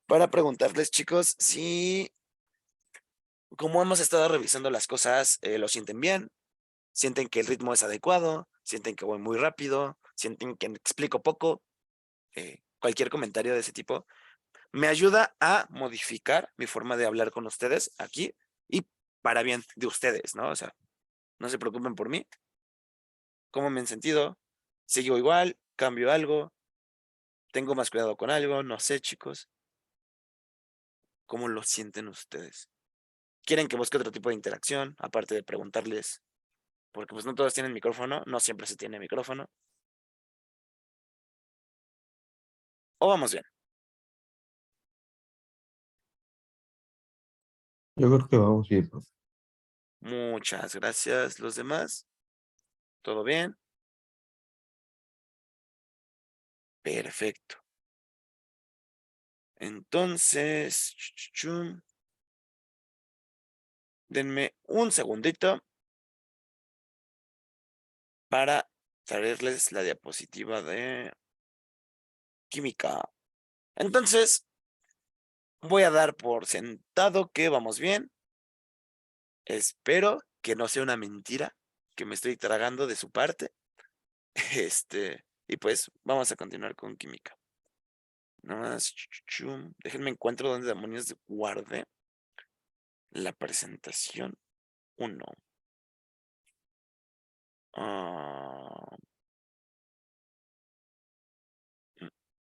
para preguntarles, chicos, si como hemos estado revisando las cosas, ¿lo sienten bien? ¿Sienten que el ritmo es adecuado? ¿Sienten que voy muy rápido? ¿Sienten que explico poco? Cualquier comentario de ese tipo me ayuda a modificar mi forma de hablar con ustedes aquí y para bien de ustedes, ¿no? O sea, no se preocupen por mí. ¿Cómo me han sentido? ¿Sigo igual? ¿Cambio algo? ¿Tengo más cuidado con algo? No sé, chicos. ¿Cómo lo sienten ustedes? ¿Quieren que busque otro tipo de interacción, aparte de preguntarles? Porque pues no todos tienen micrófono, no siempre se tiene micrófono. ¿O vamos bien? Yo creo que vamos bien, profe. Muchas gracias. ¿Los demás? ¿Todo bien? Perfecto. Entonces, denme un segundito para traerles la diapositiva de química. Entonces, voy a dar por sentado que vamos bien. Espero que no sea una mentira que me estoy tragando de su parte. Y pues vamos a continuar con química. Nada más, déjenme encuentro dónde demonios guardé la presentación uno. Ah,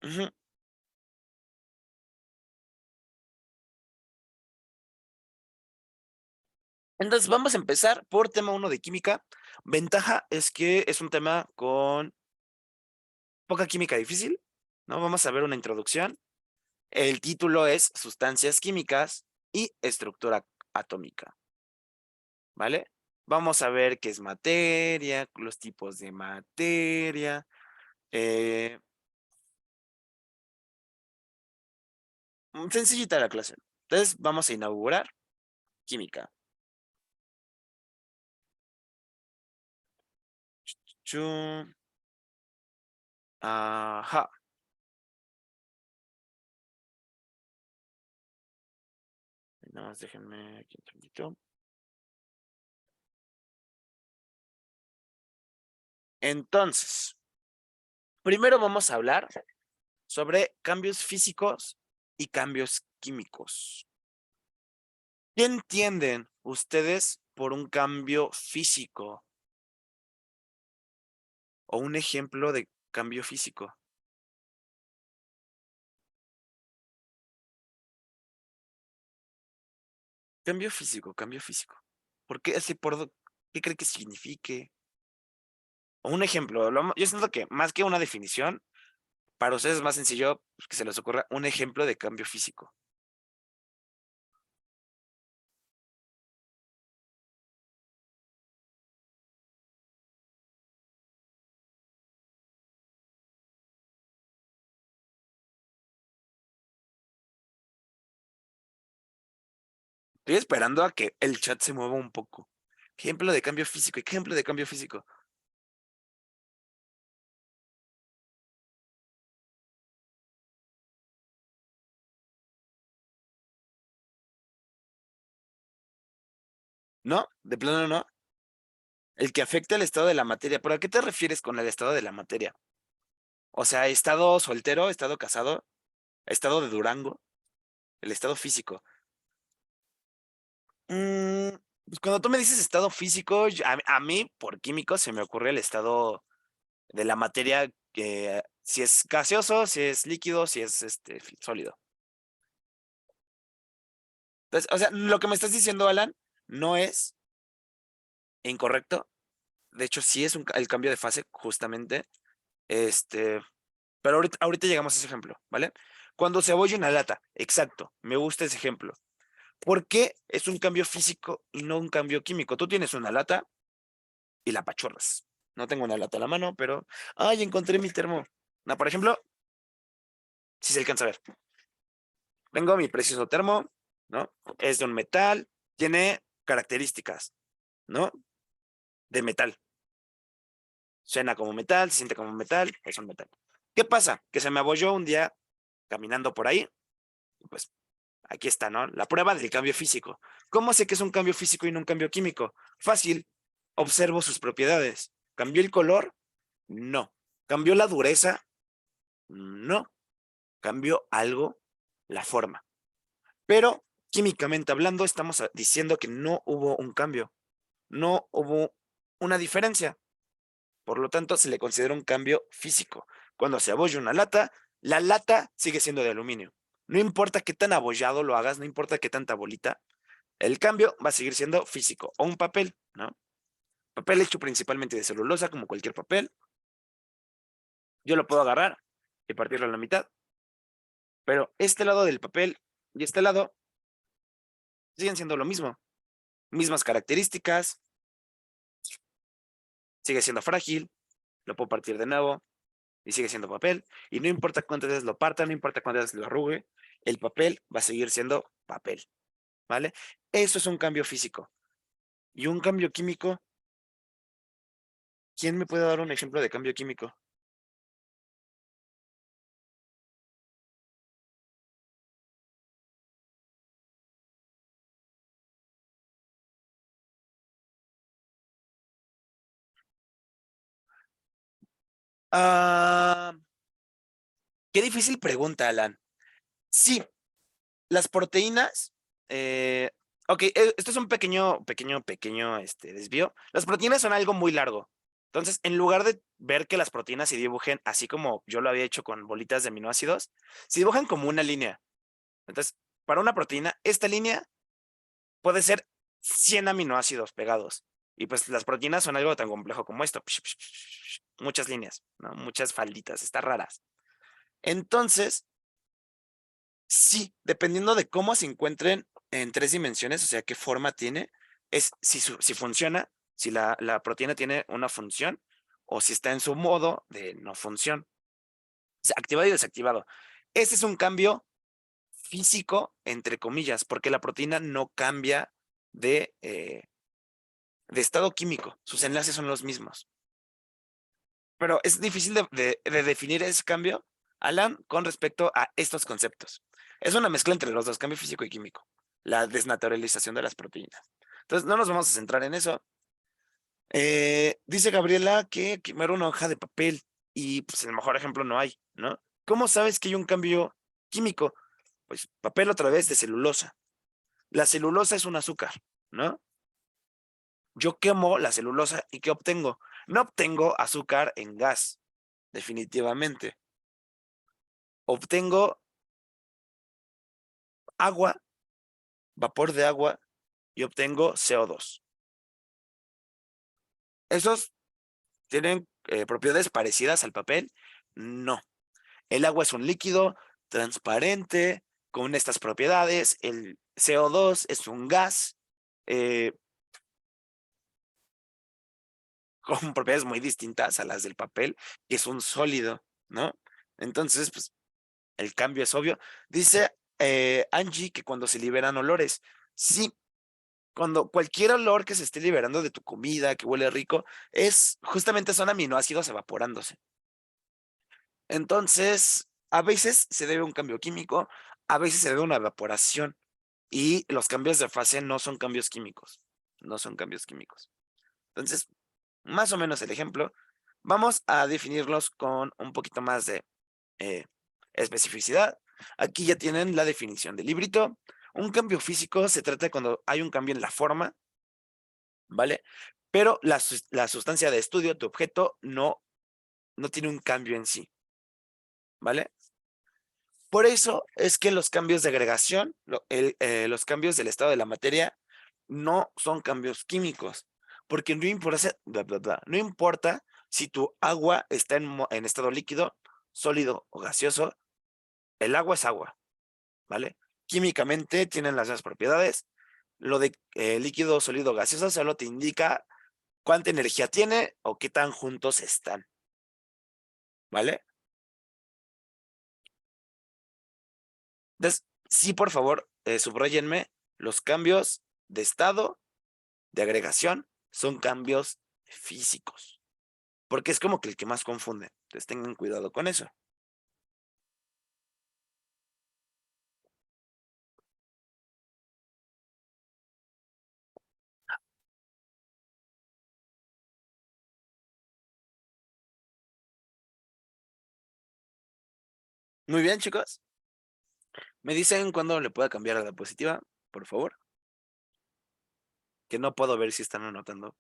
ujú. Entonces, vamos a empezar por tema uno de química. Ventaja es que es un tema con poca química difícil, ¿no? Vamos a ver una introducción. El título es Sustancias químicas y estructura atómica, ¿vale? Vamos a ver qué es materia, los tipos de materia. eh, Sencillita la clase. Entonces, vamos a inaugurar química. Chu- Ajá. Nada más déjenme aquí un segundito. Entonces, primero vamos a hablar sobre cambios físicos y cambios químicos. ¿Qué entienden ustedes por un cambio físico o un ejemplo de cambio físico? Cambio físico, cambio físico. ¿Por qué así qué cree que signifique? O un ejemplo, yo siento que más que una definición, para ustedes es más sencillo pues, que se les ocurra un ejemplo de cambio físico. Estoy esperando a que el chat se mueva un poco. Ejemplo de cambio físico, ejemplo de cambio físico. ¿No? De plano no. El que afecta el estado de la materia. ¿Pero a qué te refieres con el estado de la materia? O sea, estado soltero, estado casado, estado de Durango, el estado físico. Pues cuando tú me dices estado físico, a mí, por químico, se me ocurre el estado de la materia, que si es gaseoso, si es líquido, si es sólido. Entonces, o sea, lo que me estás diciendo, Alan, no es incorrecto. De hecho, sí es el cambio de fase, justamente. Este, pero ahorita llegamos a ese ejemplo, ¿vale? Cuando se abolla una lata, exacto, me gusta ese ejemplo. ¿Por qué es un cambio físico y no un cambio químico? Tú tienes una lata y la apachurras. No tengo una lata a la mano, pero. ¡Ay, encontré mi termo! No, por ejemplo, si se alcanza a ver. Tengo mi precioso termo, ¿no? Es de un metal, tiene características, ¿no? De metal. Suena como metal, se siente como metal, es un metal. ¿Qué pasa? Que se me abolló un día caminando por ahí Pues aquí está, ¿no? La prueba del cambio físico. ¿Cómo sé que es un cambio físico y no un cambio químico? Fácil. Observo sus propiedades. ¿Cambió el color? No. ¿Cambió la dureza? No. ¿Cambió algo? La forma. Pero químicamente hablando, estamos diciendo que no hubo un cambio. No hubo una diferencia. Por lo tanto, se le considera un cambio físico. Cuando se abolla una lata, la lata sigue siendo de aluminio. No importa qué tan abollado lo hagas, no importa qué tanta bolita, el cambio va a seguir siendo físico. O un papel, ¿no? Papel hecho principalmente de celulosa, como cualquier papel. Yo lo puedo agarrar y partirlo a la mitad. Pero este lado del papel y este lado siguen siendo lo mismo. Mismas características, sigue siendo frágil, lo puedo partir de nuevo y sigue siendo papel. Y no importa cuántas veces lo parta, no importa cuántas veces lo arrugue, el papel va a seguir siendo papel, ¿vale? Eso es un cambio físico. Y un cambio químico, ¿quién me puede dar un ejemplo de cambio químico? Ah, qué difícil pregunta, Alan. Sí, las proteínas, ok, esto es un pequeño desvío. Las proteínas son algo muy largo. Entonces, en lugar de ver que las proteínas se dibujen así como yo lo había hecho con bolitas de aminoácidos, se dibujan como una línea. Entonces, para una proteína, esta línea puede ser 100 aminoácidos pegados. Y pues las proteínas son algo tan complejo como esto. Muchas líneas, ¿no? Muchas falditas, están raras. Entonces, sí, dependiendo de cómo se encuentren en 3 dimensiones, o sea, qué forma tiene, es si funciona, si la proteína tiene una función o si está en su modo de no función. O sea, activado y desactivado. Este es un cambio físico, entre comillas, porque la proteína no cambia de estado químico. Sus enlaces son los mismos. Pero es difícil de definir ese cambio, Alan, con respecto a estos conceptos. Es una mezcla entre los dos, cambio físico y químico, la desnaturalización de las proteínas. Entonces, no nos vamos a centrar en eso. Dice Gabriela que quemar una hoja de papel y pues el mejor ejemplo no hay, ¿no? ¿Cómo sabes que hay un cambio químico? Pues papel otra vez de celulosa. La celulosa es un azúcar, ¿no? Yo quemo la celulosa y ¿qué obtengo? No obtengo azúcar en gas, definitivamente. Obtengo agua, vapor de agua y obtengo CO2. ¿Esos tienen propiedades parecidas al papel? No. El agua es un líquido transparente con estas propiedades. El CO2 es un gas eh, con propiedades muy distintas a las del papel, que es un sólido, ¿no? Entonces, pues el cambio es obvio. Dice Angie que cuando se liberan olores, sí, cuando cualquier olor que se esté liberando de tu comida, que huele rico, es justamente son aminoácidos evaporándose. Entonces, a veces se debe a un cambio químico, a veces se debe a una evaporación y los cambios de fase no son cambios químicos, no son cambios químicos. Entonces, más o menos el ejemplo, vamos a definirlos con un poquito más de eh, especificidad. Aquí ya tienen la definición del librito. Un cambio físico se trata de cuando hay un cambio en la forma, ¿vale? Pero la sustancia de estudio, tu objeto, no tiene un cambio en sí, ¿vale? Por eso es que los cambios de agregación, los cambios del estado de la materia, no son cambios químicos, porque no importa, no importa si tu agua está en estado líquido, sólido o gaseoso, el agua es agua, ¿vale? Químicamente tienen las mismas propiedades. Lo de líquido, sólido, gaseoso solo te indica cuánta energía tiene o qué tan juntos están, ¿vale? Entonces, sí, por favor, subrayenme, los cambios de estado, de agregación, son cambios físicos, porque es como que el que más confunde. Entonces, tengan cuidado con eso. Muy bien, chicos. ¿Me dicen cuándo le pueda cambiar a la diapositiva, por favor? Que no puedo ver si están anotando.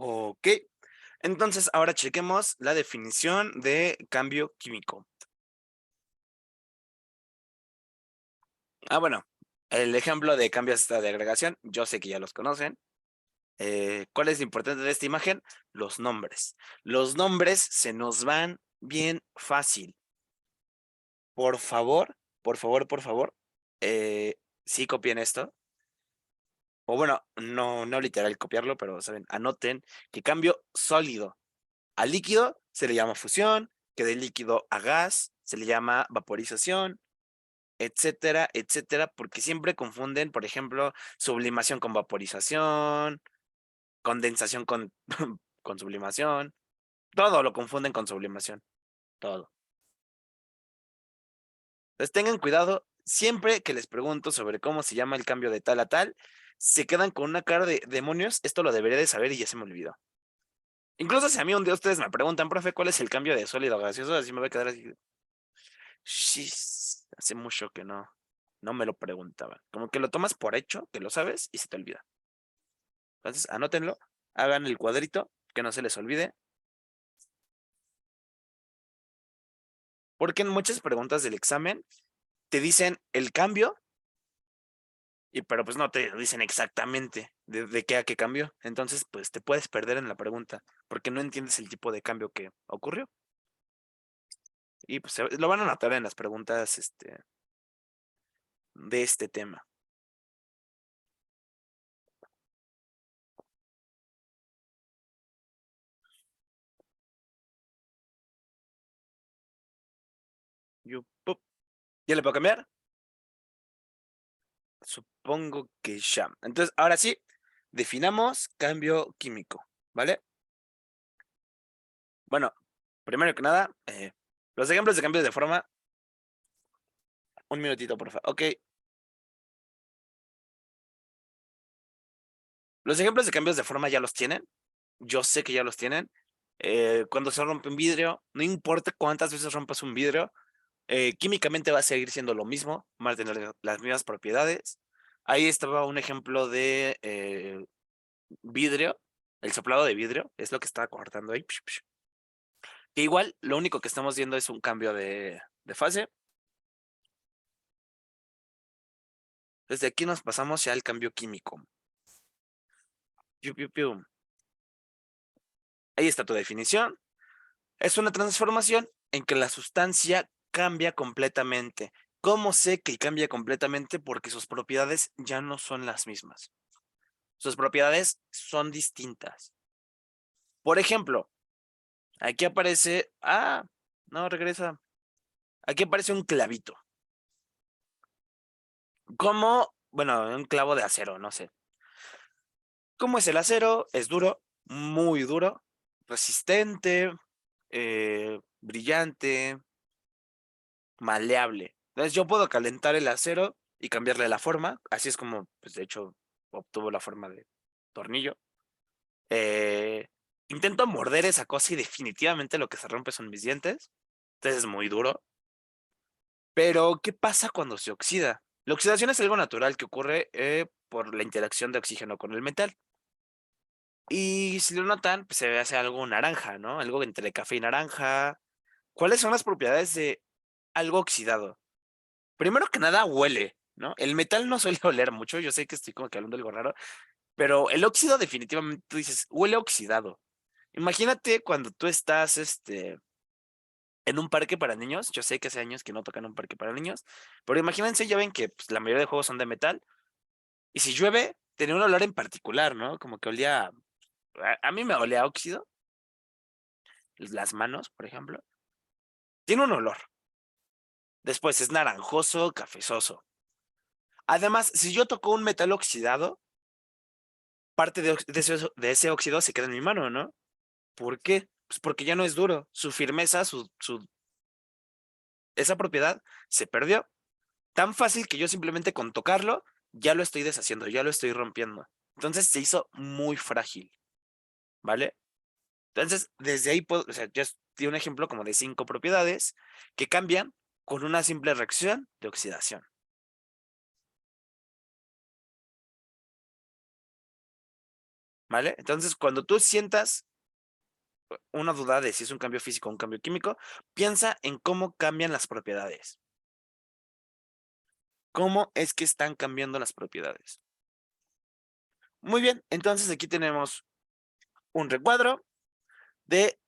Ok. Entonces, ahora chequemos la definición de cambio químico. Bueno, el ejemplo de cambios de agregación, yo sé que ya los conocen. ¿Cuál es lo importante de esta imagen? Los nombres. Los nombres se nos van bien fácil. Por favor, por favor, por favor, sí copien esto. O bueno, no literal copiarlo, pero saben, anoten que cambio sólido a líquido se le llama fusión, que de líquido a gas se le llama vaporización, etcétera, etcétera, porque siempre confunden, por ejemplo, sublimación con vaporización, condensación con, con sublimación, todo lo confunden con sublimación, todo. Entonces tengan cuidado, siempre que les pregunto sobre cómo se llama el cambio de tal a tal, se quedan con una cara de demonios, esto lo debería de saber y ya se me olvidó. Incluso si a mí un día ustedes me preguntan, profe, ¿cuál es el cambio de sólido a gaseoso? Así me voy a quedar así. Shis, hace mucho que no me lo preguntaban. Como que lo tomas por hecho, que lo sabes y se te olvida. Entonces, anótenlo, hagan el cuadrito, que no se les olvide. Porque en muchas preguntas del examen te dicen el cambio, pero pues no te dicen exactamente de qué a qué cambio. Entonces, pues te puedes perder en la pregunta, porque no entiendes el tipo de cambio que ocurrió. Y pues lo van a notar en las preguntas de este tema. Yo, ¡pup! ¿Ya le puedo cambiar? Supongo que ya. Entonces, ahora sí, definamos cambio químico, ¿vale? Bueno, primero que nada, los ejemplos de cambios de forma. Un minutito, por favor. Ok. Los ejemplos de cambios de forma ya los tienen. Yo sé que ya los tienen. Cuando se rompe un vidrio, no importa cuántas veces rompas un vidrio, químicamente va a seguir siendo lo mismo, va a tener las mismas propiedades. Ahí estaba un ejemplo de vidrio, el soplado de vidrio, es lo que estaba cortando ahí. Que igual, lo único que estamos viendo es un cambio de fase. Desde aquí nos pasamos ya al cambio químico. Piu, piu, piu. Ahí está tu definición. Es una transformación en que la sustancia cambia completamente. ¿Cómo sé que cambia completamente? Porque sus propiedades ya no son las mismas. Sus propiedades son distintas. Por ejemplo, aquí aparece. No, regresa. Aquí aparece un clavito. ¿Cómo? Bueno, un clavo de acero, no sé. ¿Cómo es el acero? Es duro, muy duro, resistente, brillante, maleable. Entonces yo puedo calentar el acero y cambiarle la forma. Así es como, pues de hecho, obtuvo la forma de tornillo. Eh, Intento morder esa cosa y definitivamente lo que se rompe son mis dientes. Entonces es muy duro. Pero, ¿qué pasa cuando se oxida? La oxidación es algo natural que ocurre por la interacción de oxígeno con el metal. Y si lo notan, pues se hace algo naranja, ¿no? Algo entre café y naranja. ¿Cuáles son las propiedades de algo oxidado? Primero que nada, huele, ¿no? El metal no suele oler mucho, yo sé que estoy como que hablando de algo raro, pero el óxido definitivamente tú dices, huele oxidado. Imagínate cuando tú estás en un parque para niños, yo sé que hace años que no tocan un parque para niños, pero imagínense, ya ven que pues, la mayoría de juegos son de metal, y si llueve, tenía un olor en particular, ¿no? Como que olía, a mí me olía a óxido, las manos, por ejemplo, tiene un olor. Después es naranjoso, cafezoso. Además, si yo toco un metal oxidado, parte de ese óxido se queda en mi mano, ¿no? ¿Por qué? Pues porque ya no es duro. Su firmeza, esa propiedad se perdió. Tan fácil que yo simplemente con tocarlo ya lo estoy deshaciendo, ya lo estoy rompiendo. Entonces se hizo muy frágil, ¿vale? Entonces, desde ahí puedo, o sea, ya di un ejemplo como de 5 propiedades que cambian con una simple reacción de oxidación. ¿Vale? Entonces, cuando tú sientas una duda de si es un cambio físico o un cambio químico, piensa en cómo cambian las propiedades. ¿Cómo es que están cambiando las propiedades? Muy bien, entonces aquí tenemos un recuadro de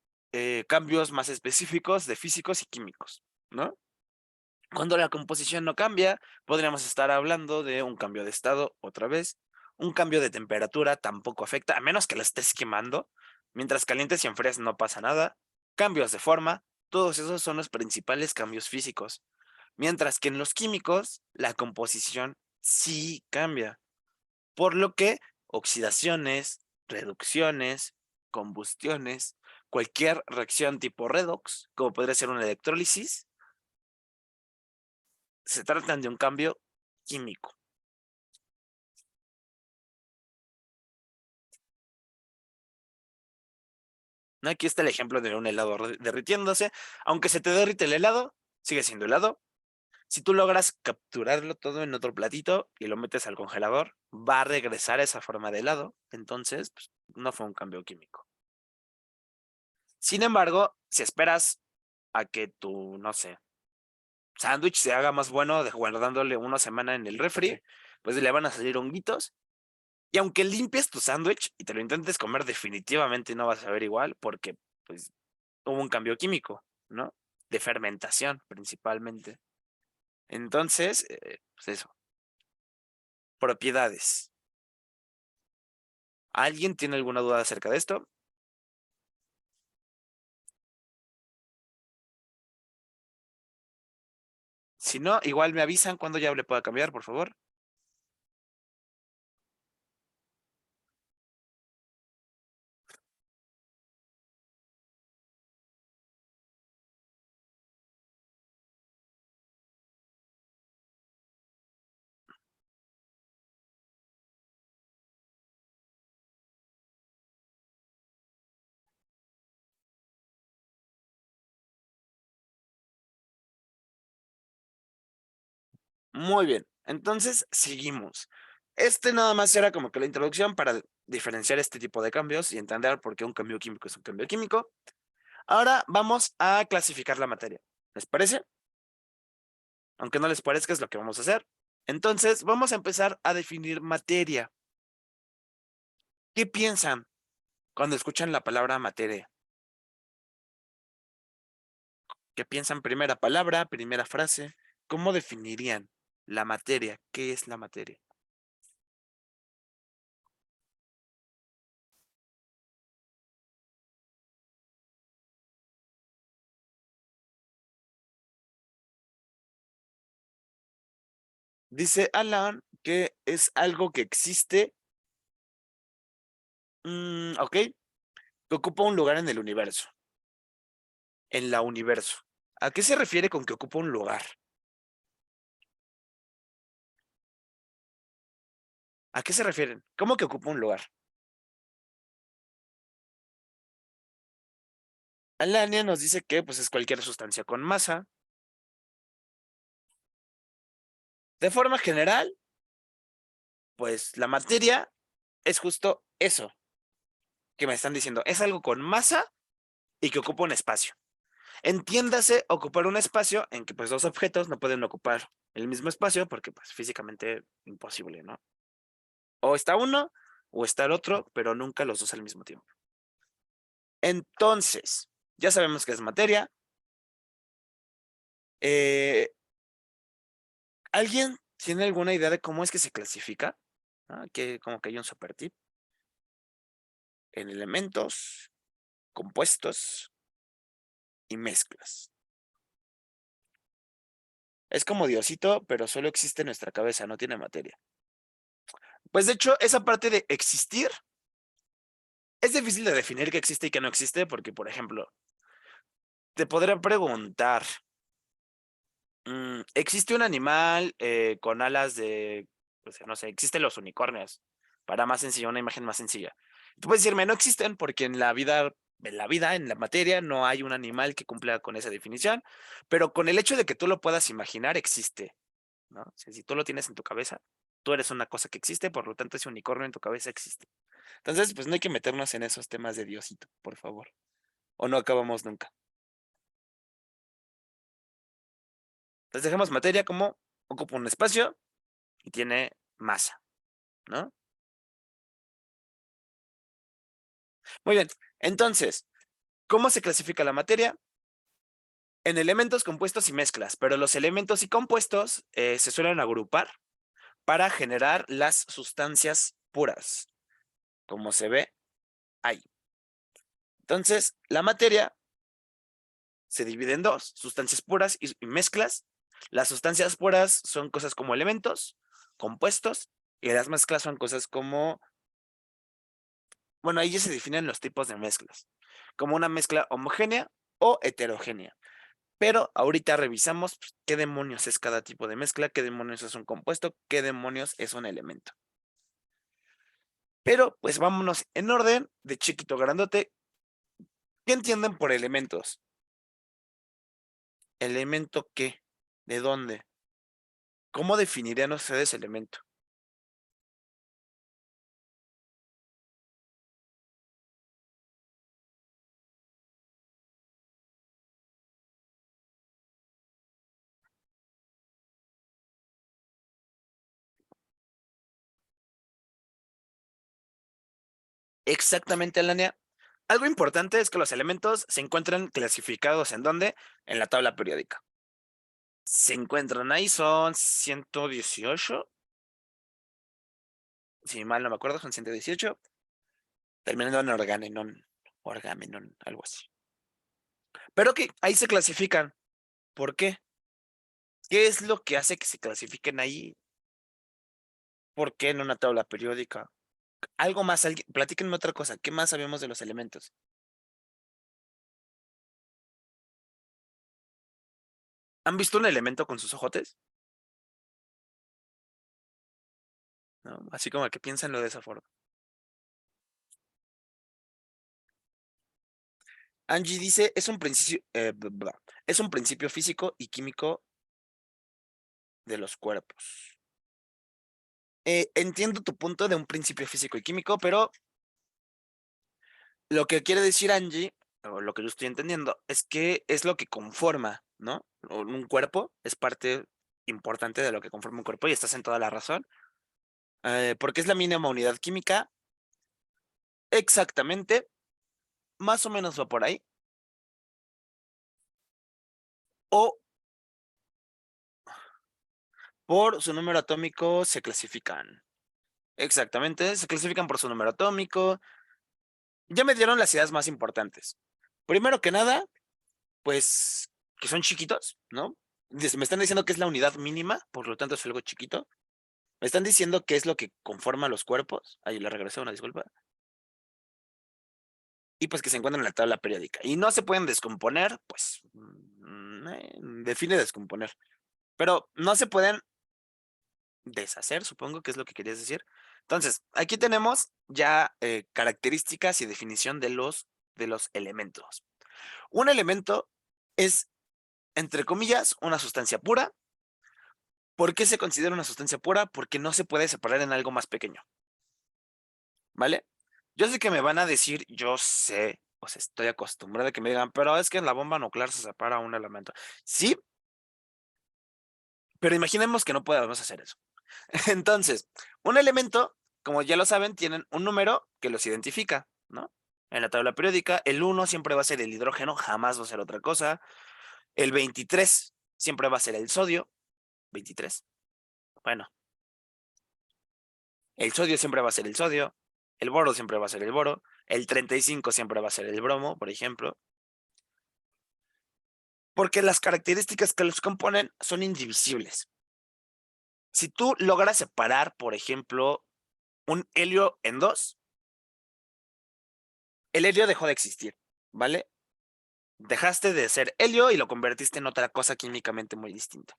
cambios más específicos de físicos y químicos, ¿no? Cuando la composición no cambia, podríamos estar hablando de un cambio de estado otra vez. Un cambio de temperatura tampoco afecta, a menos que la estés quemando. Mientras calientes y enfrías no pasa nada. Cambios de forma, todos esos son los principales cambios físicos. Mientras que en los químicos, la composición sí cambia. Por lo que oxidaciones, reducciones, combustiones, cualquier reacción tipo redox, como podría ser una electrólisis, se tratan de un cambio químico. ¿No? Aquí está el ejemplo de un helado derritiéndose. Aunque se te derrite el helado, sigue siendo helado. Si tú logras capturarlo todo en otro platito y lo metes al congelador, va a regresar esa forma de helado. Entonces, pues, no fue un cambio químico. Sin embargo, si esperas a que tu, no sé, sándwich se haga más bueno guardándole una semana en el refri, pues le van a salir honguitos. Y aunque limpies tu sándwich y te lo intentes comer, definitivamente no vas a ver igual porque pues hubo un cambio químico, ¿no? De fermentación principalmente. Entonces, pues eso. Propiedades. ¿Alguien tiene alguna duda acerca de esto? Si no, igual me avisan cuando ya le pueda cambiar, por favor. Muy bien. Entonces, seguimos. Este nada más era como que la introducción para diferenciar este tipo de cambios y entender por qué un cambio químico es un cambio químico. Ahora vamos a clasificar la materia. ¿Les parece? Aunque no les parezca, es lo que vamos a hacer. Entonces, vamos a empezar a definir materia. ¿Qué piensan cuando escuchan la palabra materia? ¿Qué piensan? Primera palabra, primera frase. ¿Cómo definirían la materia? ¿Qué es la materia? Dice Alan que es algo que existe, ok, que ocupa un lugar en el universo, en la universo. ¿A qué se refiere con que ocupa un lugar? ¿A qué se refieren? ¿Cómo que ocupa un lugar? Alania nos dice que pues, es cualquier sustancia con masa. De forma general, pues la materia es justo eso que me están diciendo. Es algo con masa y que ocupa un espacio. Entiéndase ocupar un espacio en que pues dos objetos no pueden ocupar el mismo espacio porque pues físicamente imposible, ¿no? O está uno o está el otro, pero nunca los dos al mismo tiempo. Entonces, ya sabemos que es materia. Eh, ¿Alguien tiene alguna idea de cómo es que se clasifica? ¿Ah? Que como que hay un super tip en elementos, compuestos y mezclas. Es como Diosito, pero solo existe en nuestra cabeza, no tiene materia. Pues de hecho, esa parte de existir es difícil de definir qué existe y qué no existe, porque, por ejemplo, te podría preguntar, ¿existe un animal con alas de, pues, no sé, existen los unicornios? Para más sencillo, una imagen más sencilla. Tú puedes decirme, no existen porque en la materia, no hay un animal que cumpla con esa definición, pero con el hecho de que tú lo puedas imaginar, existe, ¿no? O sea, si tú lo tienes en tu cabeza, tú eres una cosa que existe, por lo tanto, ese unicornio en tu cabeza existe. Entonces, pues no hay que meternos en esos temas de Diosito, por favor. O no acabamos nunca. Entonces dejemos materia como ocupa un espacio y tiene masa, ¿no? Muy bien. Entonces, ¿cómo se clasifica la materia? En elementos, compuestos y mezclas, pero los elementos y compuestos se suelen agrupar para generar las sustancias puras, como se ve ahí. Entonces, la materia se divide en dos, sustancias puras y mezclas. Las sustancias puras son cosas como elementos, compuestos, y las mezclas son cosas como, bueno, ahí ya se definen los tipos de mezclas, como una mezcla homogénea o heterogénea. Pero ahorita revisamos pues, qué demonios es cada tipo de mezcla, qué demonios es un compuesto, qué demonios es un elemento. Pero pues vámonos en orden de chiquito a grandote. ¿Qué entienden por elementos? ¿Elemento qué? ¿De dónde? ¿Cómo definirían ustedes elemento? Exactamente, Alania. Algo importante es que los elementos se encuentran clasificados ¿en dónde? En la tabla periódica. Se encuentran ahí, son 118. Si mal no me acuerdo, son 118. Terminando en orgamenón, algo así. Pero que ahí se clasifican. ¿Por qué? ¿Qué es lo que hace que se clasifiquen ahí? ¿Por qué en una tabla periódica? Algo más, platíquenme otra cosa. ¿Qué más sabemos de los elementos? ¿Han visto un elemento con sus ojotes? ¿No? Así como que piénsenlo de esa forma. Angie dice, es un principio físico y químico de los cuerpos. Entiendo tu punto de un principio físico y químico, pero lo que quiere decir Angie, o lo que yo estoy entendiendo, es que es lo que conforma, ¿no? Un cuerpo es parte importante de lo que conforma un cuerpo y estás en toda la razón. Porque es la mínima unidad química. Exactamente, más o menos va por ahí. O por su número atómico se clasifican. Exactamente, se clasifican por su número atómico. Ya me dieron las ideas más importantes. Primero que nada, pues que son chiquitos, ¿no? Me están diciendo que es la unidad mínima, por lo tanto es algo chiquito. Me están diciendo qué es lo que conforma los cuerpos. Ahí le regresé una disculpa. Y pues que se encuentran en la tabla periódica. Y no se pueden descomponer, pues define descomponer. Pero no se pueden deshacer, supongo que es lo que querías decir. Entonces, aquí tenemos ya características y definición de los elementos. Un elemento es, entre comillas, una sustancia pura. ¿Por qué se considera una sustancia pura? Porque no se puede separar en algo más pequeño, ¿vale? Yo sé que me van a decir, yo sé, o sea, estoy acostumbrado a que me digan, pero es que en la bomba nuclear se separa un elemento. Sí, pero imaginemos que no podemos hacer eso. Entonces, un elemento, como ya lo saben, tienen un número que los identifica, ¿no? En la tabla periódica, el 1 siempre va a ser el hidrógeno, jamás va a ser otra cosa. El 23 siempre va a ser el sodio, 23. Bueno, el sodio siempre va a ser el sodio, el boro siempre va a ser el boro, el 35 siempre va a ser el bromo, por ejemplo. Porque las características que los componen son indivisibles. Si tú logras separar, por ejemplo, un helio en dos, el helio dejó de existir, ¿vale? Dejaste de ser helio y lo convertiste en otra cosa químicamente muy distinta.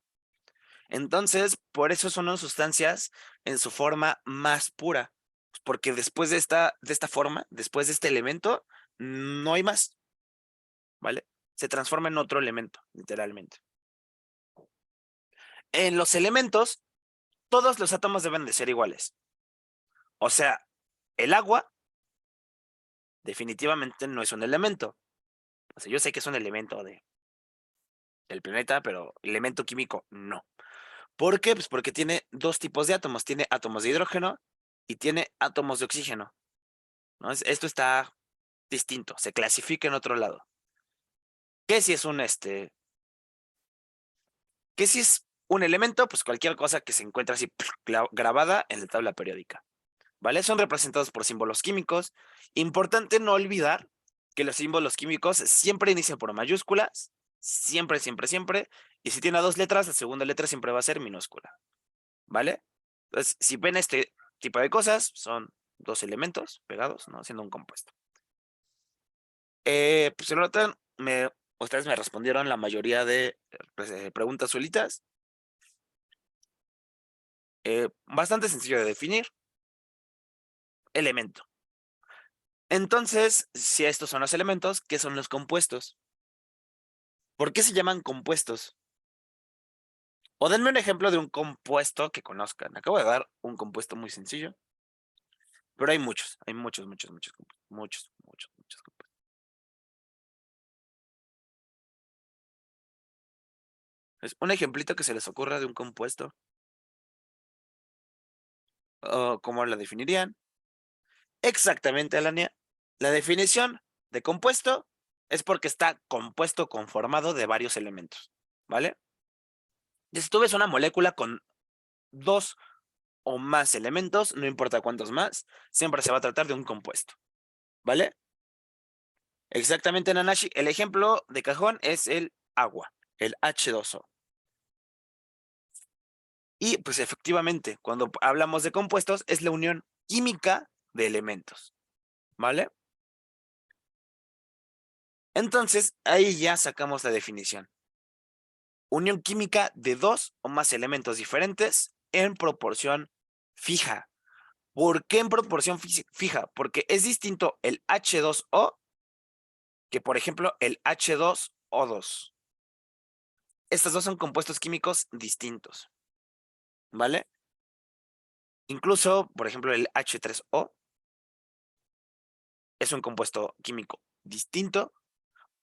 Entonces, por eso son sustancias en su forma más pura, porque después de esta forma, después de este elemento, no hay más, ¿vale? Se transforma en otro elemento, literalmente. En los elementos, todos los átomos deben de ser iguales. O sea, el agua definitivamente no es un elemento. O sea, yo sé que es un elemento del planeta, pero elemento químico no. ¿Por qué? Pues porque tiene dos tipos de átomos. Tiene átomos de hidrógeno y tiene átomos de oxígeno, ¿no? Esto está distinto, se clasifica en otro lado. ¿Qué si es qué si es un elemento? Pues cualquier cosa que se encuentra así grabada en la tabla periódica, ¿vale? Son representados por símbolos químicos. Importante no olvidar que los símbolos químicos siempre inician por mayúsculas, siempre, siempre, siempre, y si tiene dos letras, la segunda letra siempre va a ser minúscula, ¿vale? Entonces, si ven este tipo de cosas, son dos elementos pegados, ¿no? Haciendo un compuesto. Pues el otro, ustedes me respondieron la mayoría de preguntas solitas. Bastante sencillo de definir. Elemento. Entonces, si estos son los elementos, ¿qué son los compuestos? ¿Por qué se llaman compuestos? O denme un ejemplo de un compuesto que conozcan. Acabo de dar un compuesto muy sencillo, pero hay muchos, muchos, muchos compuestos, muchos compuestos. Es un ejemplito que se les ocurra de un compuesto. ¿Cómo la definirían? Exactamente, Alania. La definición de compuesto es porque está compuesto, conformado de varios elementos, ¿vale? Y si tú ves una molécula con dos o más elementos, no importa cuántos más, siempre se va a tratar de un compuesto, ¿vale? Exactamente, Nanashi. El ejemplo de cajón es el agua, el H2O. Y pues efectivamente, cuando hablamos de compuestos, es la unión química de elementos, ¿vale? Entonces, ahí ya sacamos la definición. Unión química de dos o más elementos diferentes en proporción fija. ¿Por qué en proporción fija? Porque es distinto el H2O que, por ejemplo, el H2O2. Estos dos son compuestos químicos distintos, ¿vale? Incluso, por ejemplo, el H3O es un compuesto químico distinto,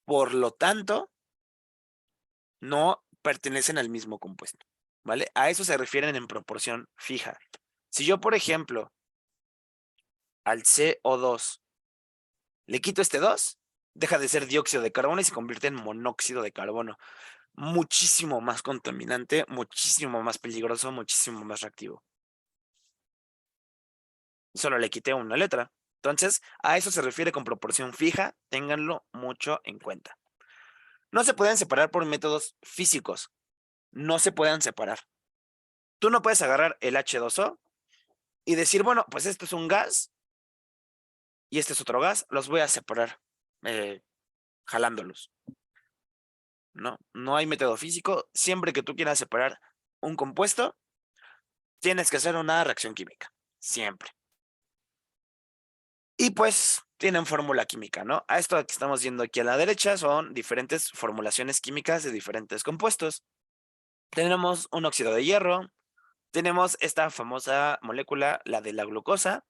por lo tanto, no pertenecen al mismo compuesto, ¿vale? A eso se refieren en proporción fija. Si yo, por ejemplo, al CO2 le quito este 2, deja de ser dióxido de carbono y se convierte en monóxido de carbono. Muchísimo más contaminante, muchísimo más peligroso, muchísimo más reactivo. Solo le quité una letra. Entonces, a eso se refiere con proporción fija, ténganlo mucho en cuenta. No se pueden separar por métodos físicos, no se pueden separar. Tú no puedes agarrar el H2O y decir, bueno, pues esto es un gas y este es otro gas, los voy a separar jalándolos. No hay método físico. Siempre que tú quieras separar un compuesto, tienes que hacer una reacción química, siempre. Y pues tienen fórmula química, ¿no? A esto que estamos viendo aquí a la derecha son diferentes formulaciones químicas de diferentes compuestos. Tenemos un óxido de hierro, tenemos esta famosa molécula, la de la glucosa,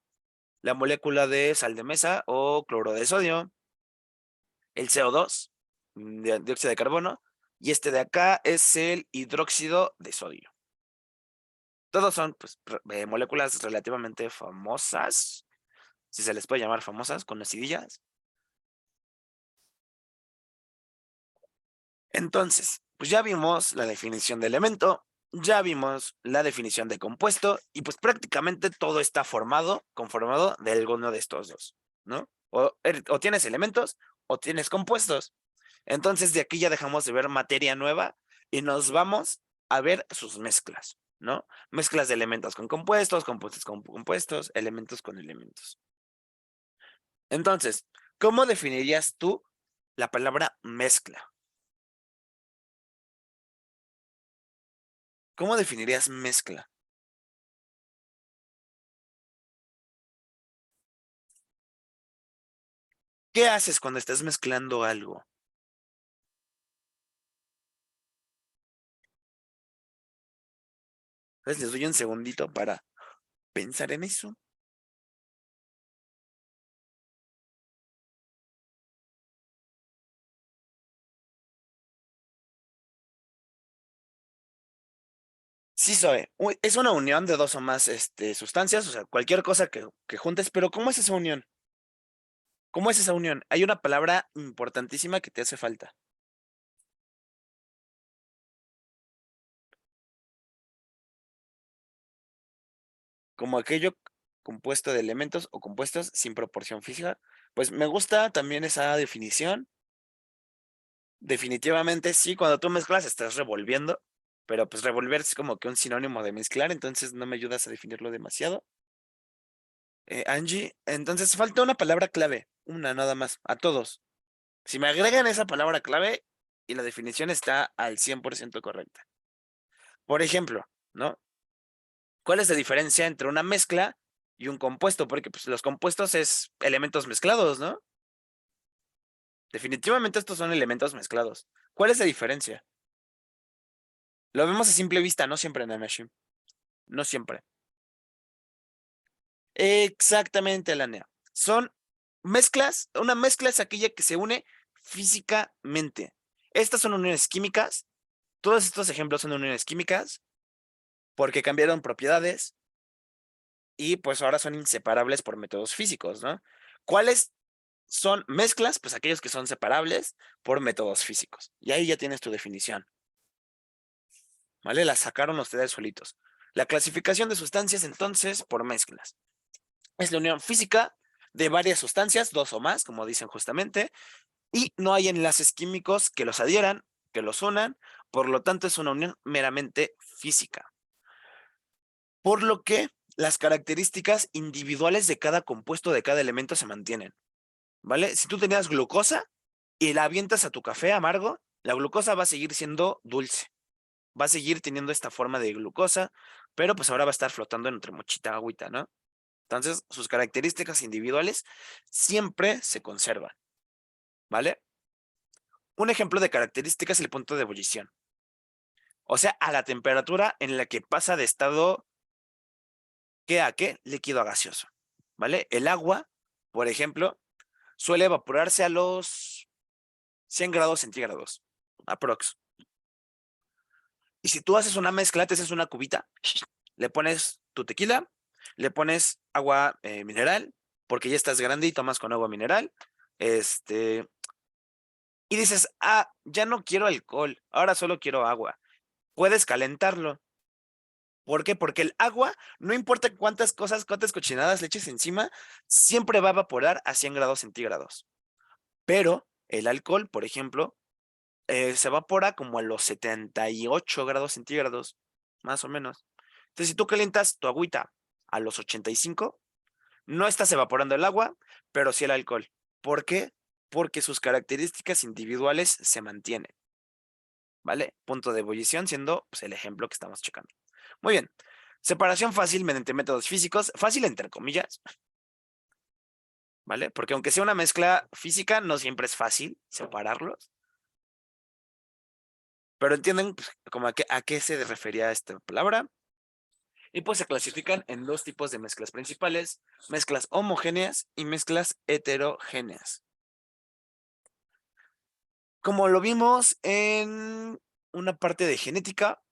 la molécula de sal de mesa o cloro de sodio, el CO2, dióxido de carbono, y este de acá es el hidróxido de sodio. Todos son pues, moléculas relativamente famosas, si se les puede llamar famosas, conocidillas. Entonces, pues ya vimos la definición de elemento, ya vimos la definición de compuesto, y pues prácticamente todo está conformado de alguno de estos dos, ¿no? O tienes elementos o tienes compuestos. Entonces, de aquí ya dejamos de ver materia nueva y nos vamos a ver sus mezclas, ¿no? Mezclas de elementos con compuestos, compuestos con compuestos, elementos con elementos. Entonces, ¿cómo definirías tú la palabra mezcla? ¿Cómo definirías mezcla? ¿Qué haces cuando estás mezclando algo? Entonces, les doy un segundito para pensar en eso. Sí, soy. Es una unión de dos o más sustancias, o sea, cualquier cosa que juntes, pero ¿cómo es esa unión? ¿Cómo es esa unión? Hay una palabra importantísima que te hace falta. Como aquello compuesto de elementos o compuestos sin proporción física. Pues me gusta también esa definición. Definitivamente sí, cuando tú mezclas estás revolviendo, pero pues revolver es como que un sinónimo de mezclar, entonces no me ayudas a definirlo demasiado. Angie, entonces falta una palabra clave, una nada más, a todos. Si me agregan esa palabra clave y la definición está al 100% correcta. Por ejemplo, ¿no? ¿Cuál es la diferencia entre una mezcla y un compuesto? Porque pues, los compuestos es elementos mezclados, ¿no? Definitivamente estos son elementos mezclados. ¿Cuál es la diferencia? Lo vemos a simple vista, no siempre, Nanashim. No siempre. Exactamente, Alania. Son mezclas. Una mezcla es aquella que se une físicamente. Estas son uniones químicas. Todos estos ejemplos son uniones químicas porque cambiaron propiedades y pues ahora son inseparables por métodos físicos, ¿no? ¿Cuáles son mezclas? Pues aquellos que son separables por métodos físicos. Y ahí ya tienes tu definición. ¿Vale? La sacaron ustedes solitos. La clasificación de sustancias entonces por mezclas. Es la unión física de varias sustancias, dos o más, como dicen justamente, y no hay enlaces químicos que los adhieran, que los unan, por lo tanto es una unión meramente física. Por lo que las características individuales de cada compuesto, de cada elemento se mantienen, ¿vale? Si tú tenías glucosa y la avientas a tu café amargo, la glucosa va a seguir siendo dulce, va a seguir teniendo esta forma de glucosa, pero pues ahora va a estar flotando entre muchita agüita, ¿no? Entonces, sus características individuales siempre se conservan, ¿vale? Un ejemplo de características es el punto de ebullición. O sea, a la temperatura en la que pasa de estado ¿qué a qué? Líquido a gaseoso, ¿vale? El agua, por ejemplo, suele evaporarse a los 100 grados centígrados, aprox. Y si tú haces una mezcla, te haces una cubita, le pones tu tequila, le pones agua mineral, porque ya estás grande y tomas con agua mineral, y dices, ah, ya no quiero alcohol, ahora solo quiero agua. Puedes calentarlo. ¿Por qué? Porque el agua, no importa cuántas cosas, cuántas cochinadas le eches encima, siempre va a evaporar a 100 grados centígrados. Pero el alcohol, por ejemplo, se evapora como a los 78 grados centígrados, más o menos. Entonces, si tú calientas tu agüita a los 85, no estás evaporando el agua, pero sí el alcohol. ¿Por qué? Porque sus características individuales se mantienen, ¿vale? Punto de ebullición siendo pues, el ejemplo que estamos checando. Muy bien. Separación fácil mediante métodos físicos, fácil entre comillas, ¿vale? Porque aunque sea una mezcla física, no siempre es fácil separarlos. Pero entienden pues, como a qué se refería esta palabra. Y pues se clasifican en dos tipos de mezclas principales, mezclas homogéneas y mezclas heterogéneas. Como lo vimos en una parte de genética,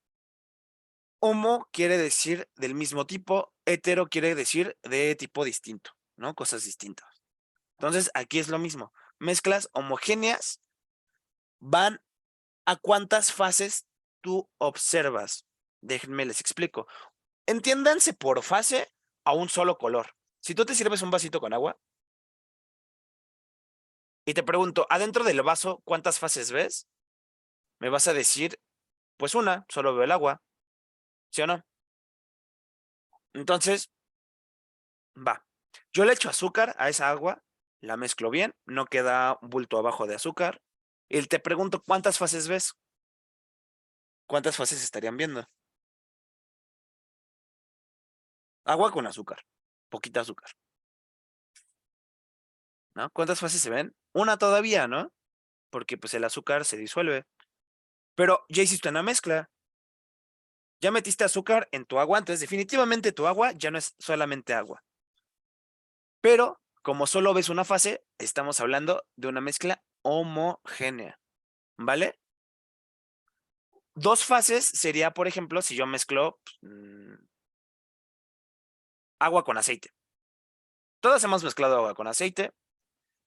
homo quiere decir del mismo tipo, hetero quiere decir de tipo distinto, ¿no? Cosas distintas. Entonces, aquí es lo mismo. Mezclas homogéneas van a cuántas fases tú observas. Déjenme les explico. Entiéndanse por fase a un solo color. Si tú te sirves un vasito con agua y te pregunto, adentro del vaso, ¿cuántas fases ves? Me vas a decir, pues una, solo veo el agua, ¿sí o no? Entonces, va. Yo le echo azúcar a esa agua, la mezclo bien, no queda un bulto abajo de azúcar, y te pregunto, ¿cuántas fases ves? ¿Cuántas fases estarían viendo? Agua con azúcar, poquita azúcar, ¿no? ¿Cuántas fases se ven? Una todavía, ¿no? Porque pues el azúcar se disuelve. Pero ya hiciste una mezcla, ya metiste azúcar en tu agua, entonces definitivamente tu agua ya no es solamente agua. Pero como solo ves una fase, estamos hablando de una mezcla homogénea, ¿vale? Dos fases sería, por ejemplo, si yo mezclo agua con aceite. Todos hemos mezclado agua con aceite.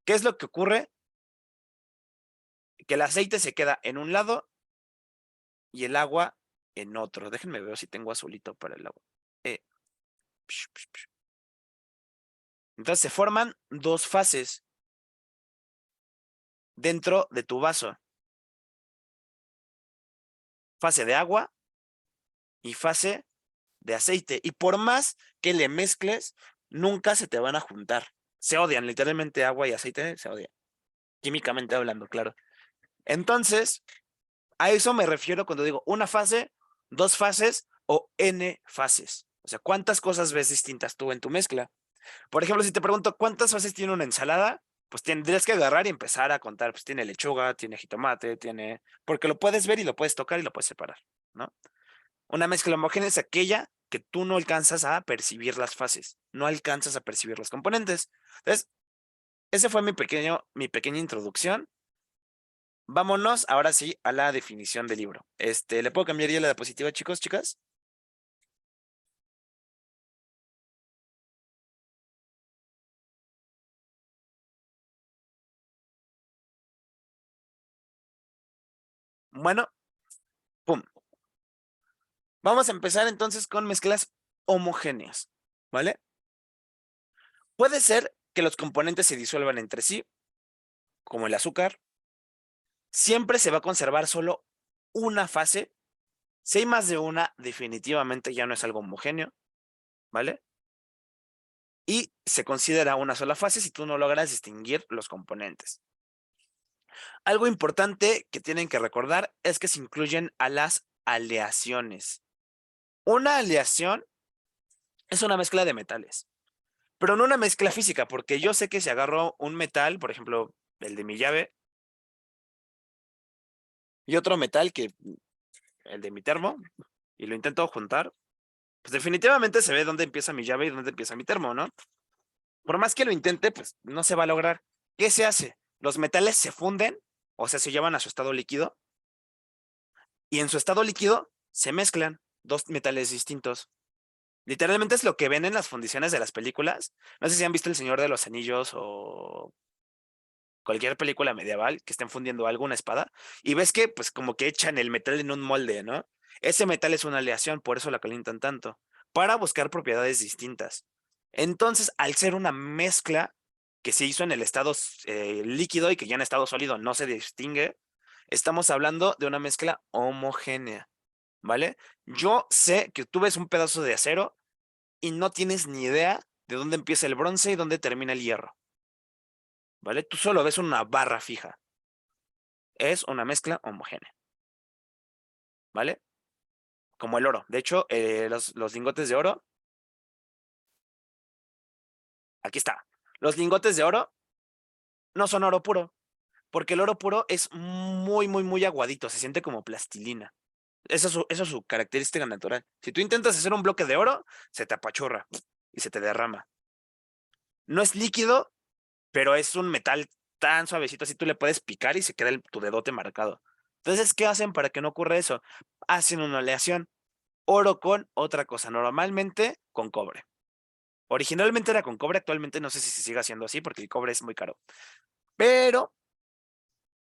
¿Qué es lo que ocurre? Que el aceite se queda en un lado y el agua en otro. Déjenme ver si tengo azulito para el agua. Entonces se forman dos fases dentro de tu vaso. Fase de agua y fase de aceite. Y por más que le mezcles, nunca se te van a juntar. Se odian, literalmente agua y aceite se odian. Químicamente hablando, claro. Entonces, a eso me refiero cuando digo una fase, dos fases o n fases. O sea, ¿cuántas cosas ves distintas tú en tu mezcla? Por ejemplo, si te pregunto cuántas fases tiene una ensalada, pues tendrías que agarrar y empezar a contar. Pues tiene lechuga, tiene jitomate, tiene. Porque lo puedes ver y lo puedes tocar y lo puedes separar, ¿no? Una mezcla homogénea es aquella que tú no alcanzas a percibir las fases, no alcanzas a percibir los componentes. Entonces, ese fue mi pequeña introducción. Vámonos ahora sí a la definición del libro. ¿Le puedo cambiar ya la diapositiva, chicos, chicas? Bueno, pum. Vamos a empezar entonces con mezclas homogéneas, ¿vale? Puede ser que los componentes se disuelvan entre sí, como el azúcar. Siempre se va a conservar solo una fase. Si hay más de una, definitivamente ya no es algo homogéneo, ¿vale? Y se considera una sola fase si tú no logras distinguir los componentes. Algo importante que tienen que recordar es que se incluyen a las aleaciones. Una aleación es una mezcla de metales, pero no una mezcla física, porque yo sé que si agarro un metal, por ejemplo, el de mi llave, y otro metal que el de mi termo, y lo intento juntar, pues definitivamente se ve dónde empieza mi llave y dónde empieza mi termo, ¿no? Por más que lo intente, pues no se va a lograr. ¿Qué se hace? Los metales se funden, o sea, se llevan a su estado líquido, y en su estado líquido se mezclan dos metales distintos. Literalmente es lo que ven en las fundiciones de las películas. No sé si han visto El Señor de los Anillos o cualquier película medieval que estén fundiendo alguna espada y ves que pues como que echan el metal en un molde, ¿no? Ese metal es una aleación, por eso la calientan tanto, para buscar propiedades distintas. Entonces, al ser una mezcla que se hizo en el estado líquido y que ya en estado sólido no se distingue, estamos hablando de una mezcla homogénea, ¿vale? Yo sé que tú ves un pedazo de acero y no tienes ni idea de dónde empieza el bronce y dónde termina el hierro, ¿vale? Tú solo ves una barra fija. Es una mezcla homogénea, ¿vale? Como el oro. De hecho, los lingotes de oro, aquí está. Los lingotes de oro no son oro puro, porque el oro puro es muy, muy, muy aguadito, se siente como plastilina. Eso es su característica natural. Si tú intentas hacer un bloque de oro, se te apachurra y se te derrama. No es líquido, pero es un metal tan suavecito, así tú le puedes picar y se queda tu dedote marcado. Entonces, ¿qué hacen para que no ocurra eso? Hacen una aleación. Oro con otra cosa, normalmente con cobre. Originalmente era con cobre, actualmente no sé si se sigue haciendo así porque el cobre es muy caro. Pero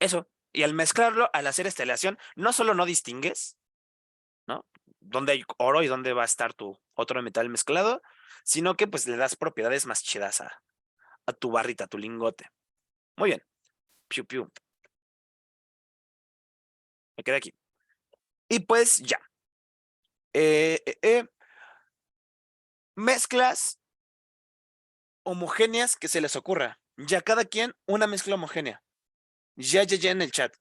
eso, y al mezclarlo, al hacer esta aleación, no solo no distingues, ¿no? Dónde hay oro y dónde va a estar tu otro metal mezclado, sino que pues le das propiedades más chidas a tu barrita, a tu lingote. Muy bien. Piu, piu. Me quedé aquí. Y pues ya. Mezclas homogéneas que se les ocurra. Ya cada quien una mezcla homogénea. Ya en el chat.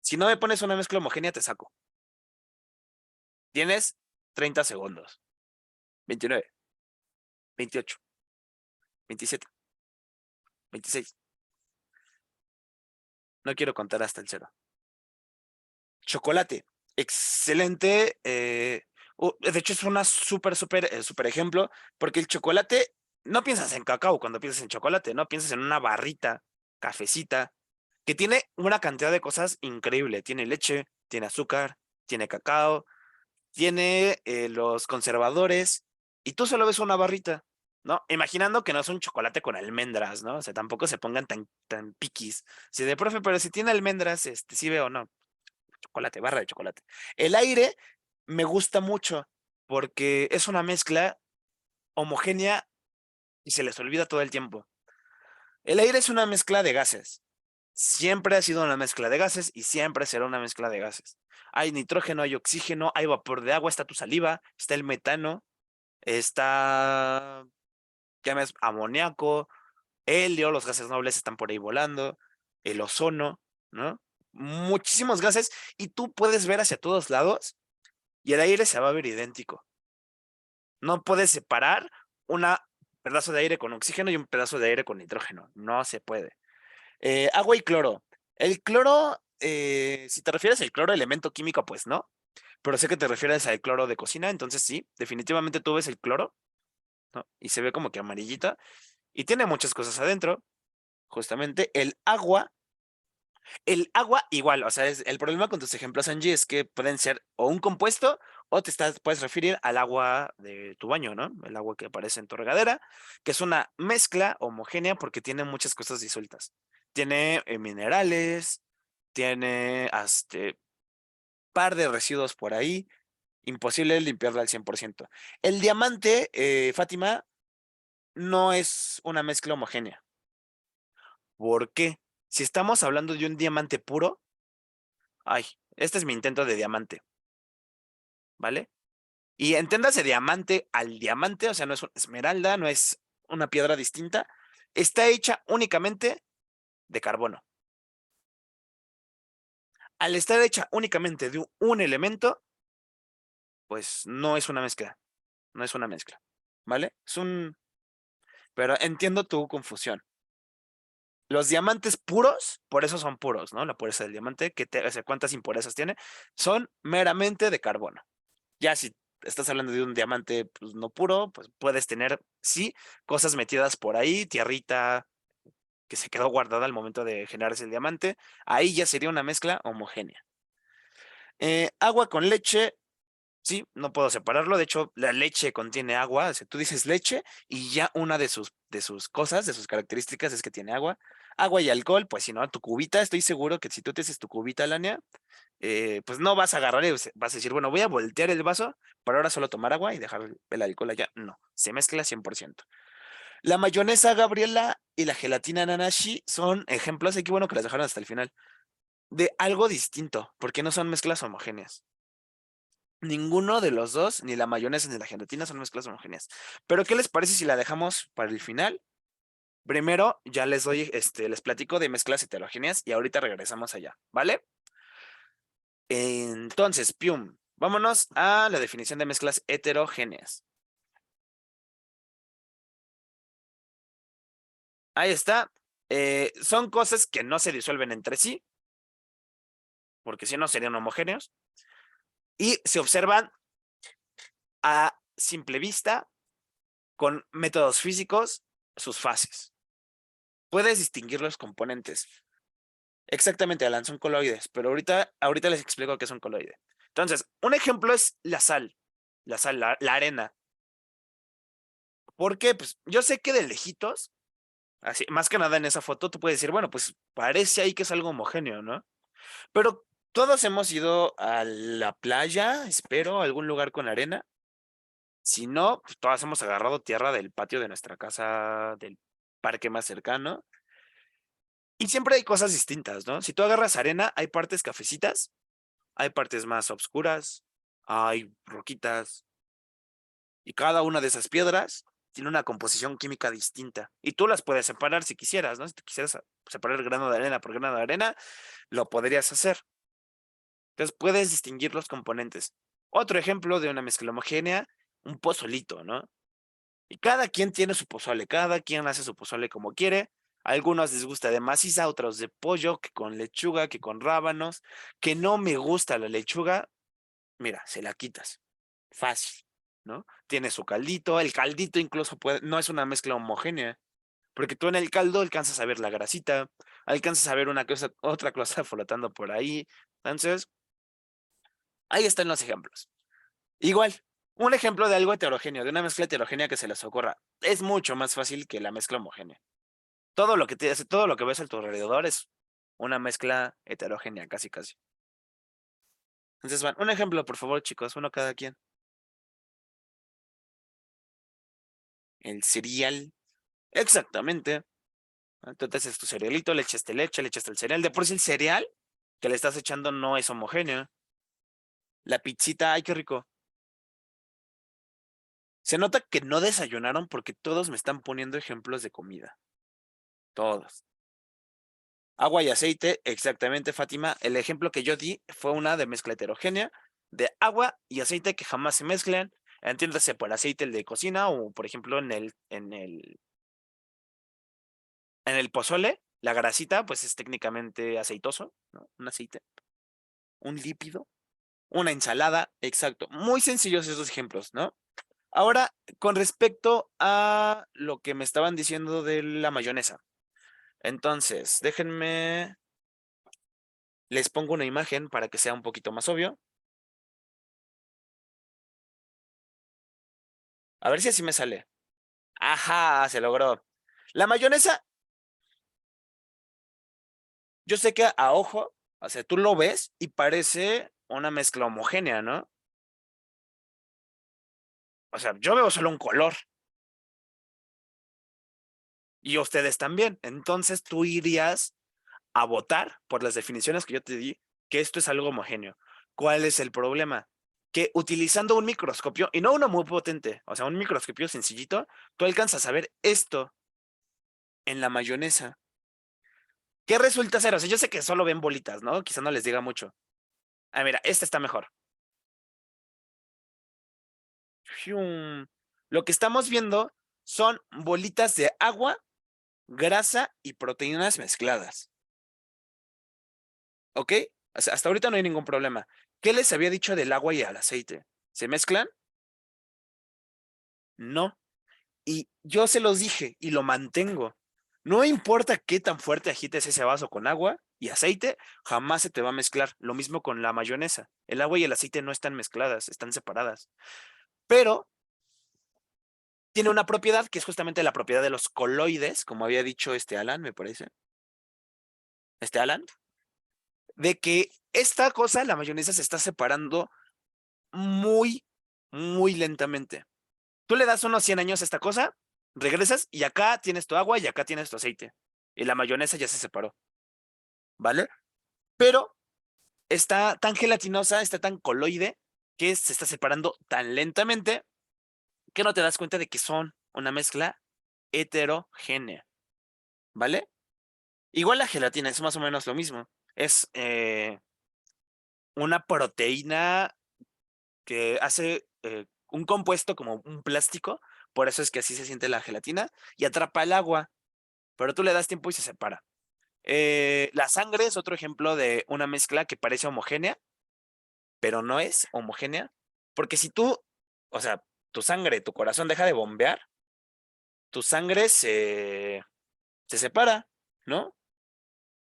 Si no me pones una mezcla homogénea, te saco. Tienes 30 segundos. 29, 28, 27, 26. No quiero contar hasta el cero. Chocolate. Excelente. De hecho, es una súper ejemplo, porque el chocolate, no piensas en cacao cuando piensas en chocolate, no piensas en una barrita, cafecita, que tiene una cantidad de cosas increíble. Tiene leche, tiene azúcar, tiene cacao, tiene los conservadores, y tú solo ves una barrita, ¿no? Imaginando que no es un chocolate con almendras, ¿no? O sea, tampoco se pongan tan piquis. Si de profe, pero si tiene almendras, sí veo, no. Chocolate, barra de chocolate. El aire me gusta mucho porque es una mezcla homogénea y se les olvida todo el tiempo. El aire es una mezcla de gases. Siempre ha sido una mezcla de gases y siempre será una mezcla de gases. Hay nitrógeno, hay oxígeno, hay vapor de agua, está tu saliva, está el metano, está, llames amoníaco, helio, los gases nobles están por ahí volando, el ozono, ¿no? Muchísimos gases y tú puedes ver hacia todos lados y el aire se va a ver idéntico. No puedes separar un pedazo de aire con oxígeno y un pedazo de aire con nitrógeno. No se puede. Agua y cloro. El cloro, si te refieres al cloro elemento químico, pues no. Pero sé que te refieres al cloro de cocina, entonces sí, definitivamente tú ves el cloro, ¿no? Y se ve como que amarillita y tiene muchas cosas adentro. Justamente el agua igual, o sea, el problema con tus ejemplos, Angie, es que pueden ser o un compuesto o puedes referir al agua de tu baño, ¿no? El agua que aparece en tu regadera, que es una mezcla homogénea porque tiene muchas cosas disueltas. Tiene minerales, tiene par de residuos por ahí, imposible limpiarla al 100%. El diamante, Fátima, no es una mezcla homogénea. ¿Por qué? Si estamos hablando de un diamante puro, ay, este es mi intento de diamante, ¿vale? Y entiéndase diamante al diamante, o sea, no es una esmeralda, no es una piedra distinta, está hecha únicamente de carbono. Al estar hecha únicamente de un elemento, pues no es una mezcla, no es una mezcla, ¿vale? Pero entiendo tu confusión. Los diamantes puros, por eso son puros, ¿no? La pureza del diamante, o sea, ¿cuántas impurezas tiene? Son meramente de carbono. Ya si estás hablando de un diamante pues, no puro, pues puedes tener, sí, cosas metidas por ahí, tierrita que se quedó guardada al momento de generarse el diamante. Ahí ya sería una mezcla homogénea. Agua con leche, sí, no puedo separarlo. De hecho, la leche contiene agua. O sea, tú dices leche y ya una de sus cosas, de sus características es que tiene agua. Agua y alcohol, pues si no, tu cubita, estoy seguro que si tú te haces tu cubita, Lania, pues no vas a agarrar y vas a decir, bueno, voy a voltear el vaso para ahora solo tomar agua y dejar el alcohol allá. No, se mezcla 100%. La mayonesa Gabriela y la gelatina Nanashi son ejemplos, y qué bueno que las dejaron hasta el final, de algo distinto, porque no son mezclas homogéneas. Ninguno de los dos, ni la mayonesa ni la gelatina, son mezclas homogéneas. Pero, ¿qué les parece si la dejamos para el final? Primero, ya les doy, les platico de mezclas heterogéneas y ahorita regresamos allá, ¿vale? Entonces, pium, vámonos a la definición de mezclas heterogéneas. Ahí está. Son cosas que no se disuelven entre sí, porque si no serían homogéneos, y se observan a simple vista con métodos físicos sus fases. Puedes distinguir los componentes. Exactamente, Alan, son coloides, pero ahorita les explico qué es un coloide. Entonces, un ejemplo es la sal, la arena. ¿Por qué? Pues yo sé que de lejitos, así, más que nada en esa foto, tú puedes decir, bueno, pues parece ahí que es algo homogéneo, ¿no? Pero todos hemos ido a la playa, espero, a algún lugar con arena. Si no, pues todas hemos agarrado tierra del patio de nuestra casa, del parque más cercano. Y siempre hay cosas distintas, ¿no? Si tú agarras arena, hay partes cafecitas, hay partes más oscuras, hay roquitas, y cada una de esas piedras tiene una composición química distinta. Y tú las puedes separar si quisieras, ¿no? Si tú quisieras separar grano de arena por grano de arena, lo podrías hacer. Entonces puedes distinguir los componentes. Otro ejemplo de una mezcla homogénea, un pozolito, ¿no? Y cada quien tiene su pozole, cada quien hace su pozole como quiere. A algunos les gusta de maciza, otros de pollo, que con lechuga, que con rábanos, que no me gusta la lechuga, mira, se la quitas. Fácil, ¿no? Tiene su caldito, el caldito incluso no es una mezcla homogénea, porque tú en el caldo alcanzas a ver la grasita, alcanzas a ver una cosa, otra cosa flotando por ahí. Entonces, ahí están los ejemplos. Igual, un ejemplo de algo heterogéneo, de una mezcla heterogénea que se les ocurra. Es mucho más fácil que la mezcla homogénea. Todo lo que ves a tu alrededor es una mezcla heterogénea, casi casi. Entonces, van, un ejemplo, por favor, chicos, uno cada quien. El cereal. Exactamente. Entonces es tu cerealito, le echaste leche, le echaste el cereal. De por sí el cereal que le estás echando no es homogéneo. La pizzita, ay, qué rico. Se nota que no desayunaron porque todos me están poniendo ejemplos de comida. Todos. Agua y aceite, exactamente, Fátima. El ejemplo que yo di fue una de mezcla heterogénea de agua y aceite que jamás se mezclan. Entiéndase por aceite el de cocina o, por ejemplo, en el pozole, la grasita, pues es técnicamente aceitoso, ¿no? Un aceite, un lípido, una ensalada, exacto. Muy sencillos esos ejemplos, ¿no? Ahora, con respecto a lo que me estaban diciendo de la mayonesa. Entonces, déjenme, les pongo una imagen para que sea un poquito más obvio. A ver si así me sale. Ajá, se logró. La mayonesa, yo sé que a ojo, o sea, tú lo ves y parece una mezcla homogénea, ¿no? O sea, yo veo solo un color y ustedes también. Entonces tú irías a votar por las definiciones que yo te di, que esto es algo homogéneo. ¿Cuál es el problema? Que utilizando un microscopio, y no uno muy potente, o sea, un microscopio sencillito, tú alcanzas a ver esto en la mayonesa. ¿Qué resulta ser? O sea, yo sé que solo ven bolitas, ¿no? Quizá no les diga mucho. Ah, mira, esta está mejor. Fium. Lo que estamos viendo son bolitas de agua, grasa y proteínas mezcladas. ¿Ok? O sea, hasta ahorita no hay ningún problema. ¿Qué les había dicho del agua y el aceite? ¿Se mezclan? No. Y yo se los dije y lo mantengo. No importa qué tan fuerte agites ese vaso con agua y aceite, jamás se te va a mezclar. Lo mismo con la mayonesa. El agua y el aceite no están mezcladas, están separadas. Pero tiene una propiedad que es justamente la propiedad de los coloides, como había dicho este Alan, me parece. Este Alan, de que esta cosa, la mayonesa, se está separando muy, muy lentamente. Tú le das unos 100 años a esta cosa, regresas y acá tienes tu agua y acá tienes tu aceite. Y la mayonesa ya se separó, ¿vale? Pero está tan gelatinosa, está tan coloide, que se está separando tan lentamente que no te das cuenta de que son una mezcla heterogénea, ¿vale? Igual la gelatina es más o menos lo mismo. Es una proteína que hace un compuesto como un plástico, por eso es que así se siente la gelatina, y atrapa el agua, pero tú le das tiempo y se separa. La sangre es otro ejemplo de una mezcla que parece homogénea, pero no es homogénea, porque si tú, o sea, tu sangre, tu corazón deja de bombear, tu sangre se separa, ¿no?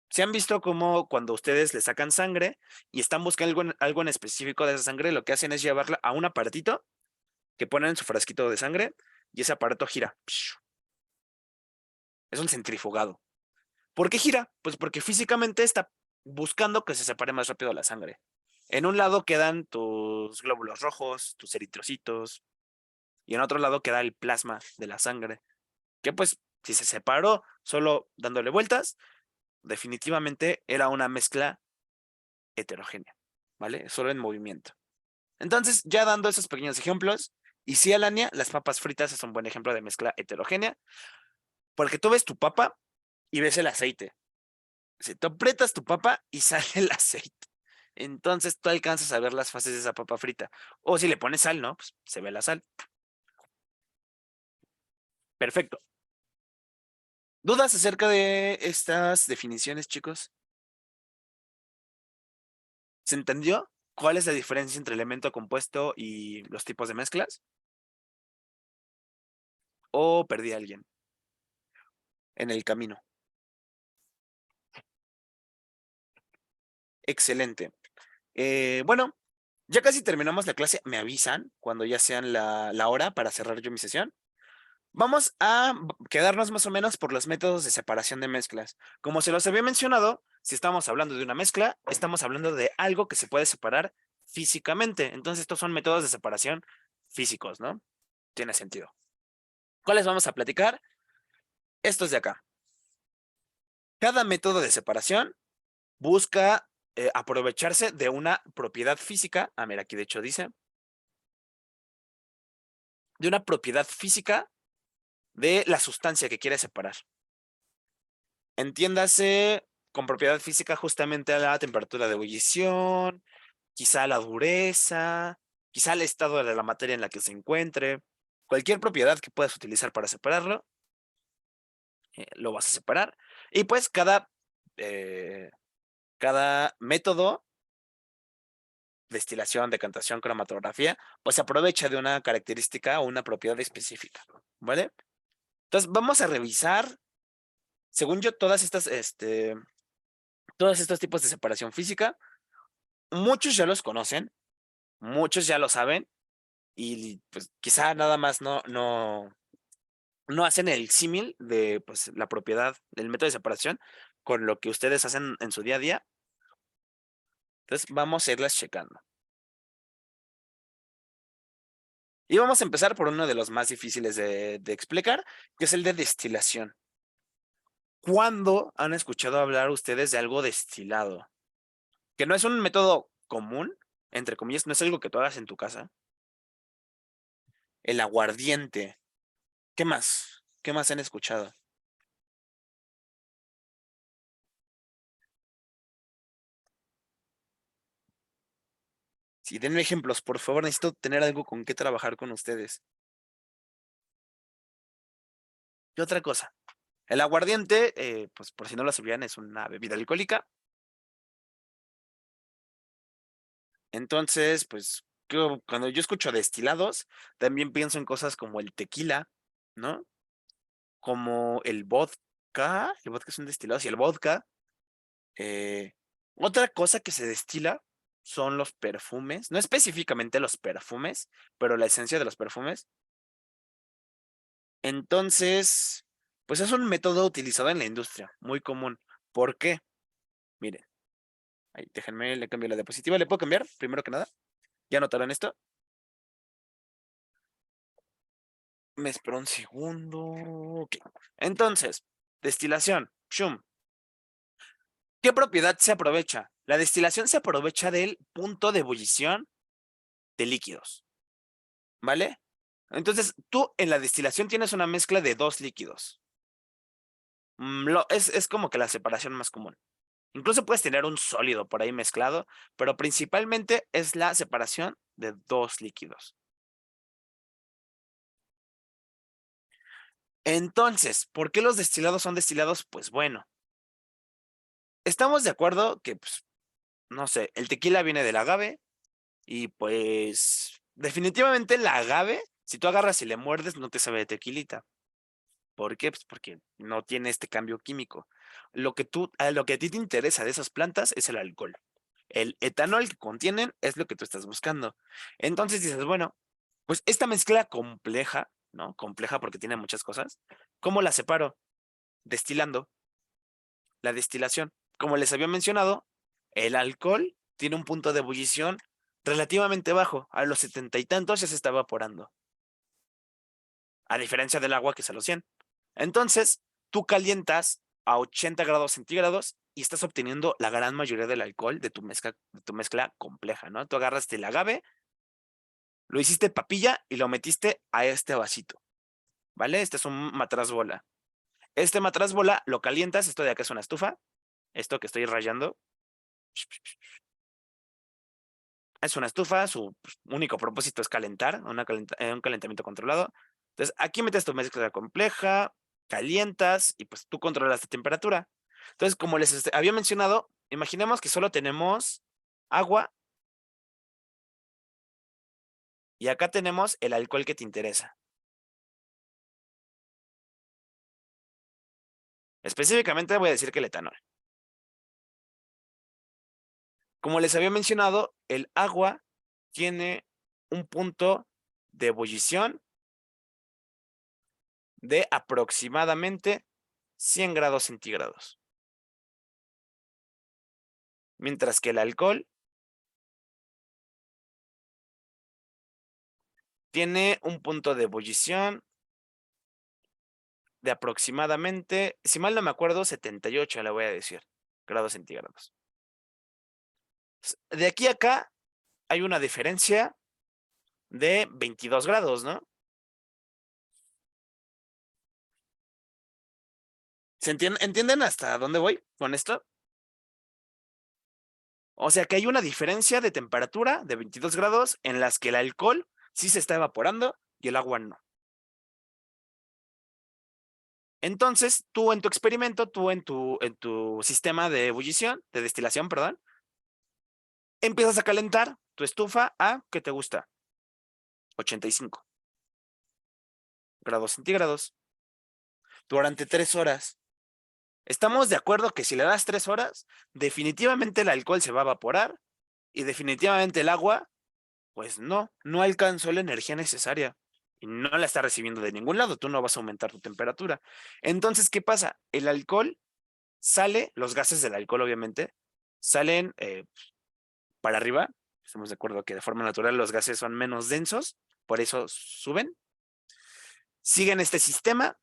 ¿Se han visto cómo cuando ustedes le sacan sangre y están buscando algo en específico de esa sangre, lo que hacen es llevarla a un aparatito que ponen en su frasquito de sangre y ese aparato gira? Es un centrifugado. ¿Por qué gira? Pues porque físicamente está buscando que se separe más rápido la sangre. En un lado quedan tus glóbulos rojos, tus eritrocitos, y en otro lado queda el plasma de la sangre, que pues si se separó solo dándole vueltas, definitivamente era una mezcla heterogénea, ¿vale? Solo en movimiento. Entonces, ya dando esos pequeños ejemplos, y sí, Alania, las papas fritas es un buen ejemplo de mezcla heterogénea, porque tú ves tu papa y ves el aceite. Si tú aprietas tu papa y sale el aceite. Entonces tú alcanzas a ver las fases de esa papa frita. O si le pones sal, ¿no? Pues se ve la sal. Perfecto. ¿Dudas acerca de estas definiciones, chicos? ¿Se entendió cuál es la diferencia entre elemento compuesto y los tipos de mezclas? ¿O perdí a alguien en el camino? Excelente. Bueno, ya casi terminamos la clase. Me avisan cuando ya sean la hora para cerrar yo mi sesión. Vamos a quedarnos más o menos por los métodos de separación de mezclas. Como se los había mencionado, si estamos hablando de una mezcla, estamos hablando de algo que se puede separar físicamente. Entonces, estos son métodos de separación físicos, ¿no? Tiene sentido. ¿Cuáles vamos a platicar? Estos de acá. Cada método de separación busca aprovecharse de una propiedad física. Ah, mira, aquí de hecho dice. De una propiedad física de la sustancia que quiere separar. Entiéndase con propiedad física justamente a la temperatura de ebullición, quizá la dureza, quizá el estado de la materia en la que se encuentre, cualquier propiedad que puedas utilizar para separarlo, lo vas a separar. Y pues cada método, destilación, decantación, cromatografía, pues se aprovecha de una característica o una propiedad específica, ¿vale? Entonces vamos a revisar, según yo, todos estos tipos de separación física. Muchos ya los conocen, muchos ya lo saben, y pues quizá nada más no hacen el símil de pues, la propiedad del método de separación con lo que ustedes hacen en su día a día. Entonces vamos a irlas checando. Y vamos a empezar por uno de los más difíciles de explicar, que es el de destilación. ¿Cuándo han escuchado hablar ustedes de algo destilado? Que no es un método común, entre comillas, no es algo que tú hagas en tu casa. El aguardiente. ¿Qué más? ¿Qué más han escuchado? Sí, denme ejemplos, por favor, necesito tener algo con qué trabajar con ustedes. ¿Qué otra cosa? El aguardiente, pues por si no lo sabían, es una bebida alcohólica. Entonces, pues cuando yo escucho destilados, también pienso en cosas como el tequila, ¿no? Como el vodka es un destilado, y el vodka. eh, Otra cosa que se destila son los perfumes, no específicamente los perfumes, pero la esencia de los perfumes. Entonces, pues es un método utilizado en la industria, muy común. ¿Por qué? Miren, ahí déjenme, le cambio la diapositiva. ¿Le puedo cambiar? Primero que nada. ¿Ya notaron esto? Me espero un segundo. Ok. Entonces, destilación. Shum. ¿Qué propiedad se aprovecha? La destilación se aprovecha del punto de ebullición de líquidos. ¿Vale? Entonces, tú en la destilación tienes una mezcla de dos líquidos. Es como que la separación más común. Incluso puedes tener un sólido por ahí mezclado, pero principalmente es la separación de dos líquidos. Entonces, ¿por qué los destilados son destilados? Pues bueno, estamos de acuerdo que, pues, no sé, el tequila viene del agave y pues definitivamente el agave, si tú agarras y le muerdes, no te sabe de tequilita. ¿Por qué? Pues porque no tiene este cambio químico. Lo que a ti te interesa de esas plantas es el alcohol. El etanol que contienen es lo que tú estás buscando. Entonces dices, bueno, pues esta mezcla compleja, ¿no? Compleja porque tiene muchas cosas. ¿Cómo la separo? Destilando. La destilación. Como les había mencionado, el alcohol tiene un punto de ebullición relativamente bajo. A los 70 y tantos ya se está evaporando. A diferencia del agua que es a los 100. Entonces, tú calientas a 80 grados centígrados y estás obteniendo la gran mayoría del alcohol de tu mezcla compleja, ¿no? Tú agarraste el agave, lo hiciste papilla y lo metiste a este vasito, ¿vale? Este es un matraz bola. Este matraz bola lo calientas, esto de acá es una estufa, esto que estoy rayando. Es una estufa, su único propósito es calentar, un calentamiento controlado. Entonces, aquí metes tu mezcla compleja, calientas y pues tú controlas la temperatura. Entonces, como les había mencionado, imaginemos que solo tenemos agua y acá tenemos el alcohol que te interesa. Específicamente voy a decir que el etanol. Como les había mencionado, el agua tiene un punto de ebullición de aproximadamente 100 grados centígrados. Mientras que el alcohol tiene un punto de ebullición de aproximadamente, si mal no me acuerdo, 78, le voy a decir, grados centígrados. De aquí a acá hay una diferencia de 22 grados, ¿no? ¿Entienden hasta dónde voy con esto? O sea que hay una diferencia de temperatura de 22 grados en las que el alcohol sí se está evaporando y el agua no. Entonces, tú en tu experimento, tú en tu sistema de ebullición, de destilación, perdón, empiezas a calentar tu estufa a, ¿qué te gusta? 85 grados centígrados durante 3 horas. Estamos de acuerdo que si le das 3 horas, definitivamente el alcohol se va a evaporar y definitivamente el agua, pues no alcanzó la energía necesaria y no la está recibiendo de ningún lado. Tú no vas a aumentar tu temperatura. Entonces, ¿qué pasa? El alcohol sale, los gases del alcohol obviamente, salen para arriba. Estamos de acuerdo que de forma natural los gases son menos densos, por eso suben. Siguen este sistema